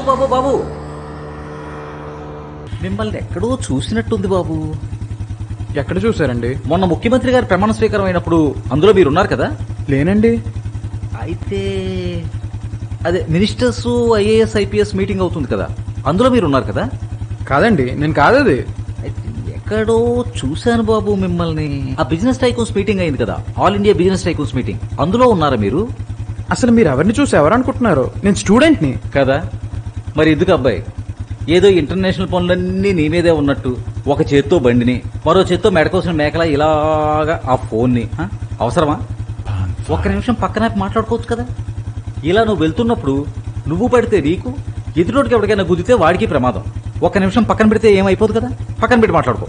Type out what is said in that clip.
బాబు బాబు మిమ్మల్ని ఎక్కడో చూసినట్టుంది బాబు. ఎక్కడ చూసారండి? మొన్న ముఖ్యమంత్రి గారి ప్రమాణ స్వీకారం అయినప్పుడు అందులో మీరున్నారు కదా? లేనండి. అయితే అదే మినిస్టర్స్ ఐఏఎస్ ఐపీఎస్ మీటింగ్ అవుతుంది కదా, అందులో మీరున్నారు కదా? కాదండి, నేను కాదది. అయితే ఎక్కడో చూశాను బాబు మిమ్మల్ని. ఆ బిజినెస్ టైకూన్స్ మీటింగ్ అయింది కదా, all India business tycoons meeting, అందులో ఉన్నారా మీరు? అసలు మీరు ఎవరిని చూసి ఎవరనుకుంటున్నారు? నేను స్టూడెంట్ని కదా. మరి ఎందుకు అబ్బాయి, ఏదో ఇంటర్నేషనల్ పనులన్నీ నీ మీదే ఉన్నట్టు ఒక చేత్తో బండిని, మరో చేత్తో మెడకోసిన మేకలా ఇలాగా ఆ ఫోన్ని అవసరమా? ఒక్క నిమిషం పక్కన మాట్లాడుకోవచ్చు కదా. ఇలా నువ్వు వెళ్తున్నప్పుడు నువ్వు పడితే నీకు, ఎదుటోటికి ఎవరికైనా గుద్దితే వాడికి ప్రమాదం. ఒక్క నిమిషం పక్కన పెడితే ఏమైపోదు కదా. పక్కన పెట్టి మాట్లాడుకో.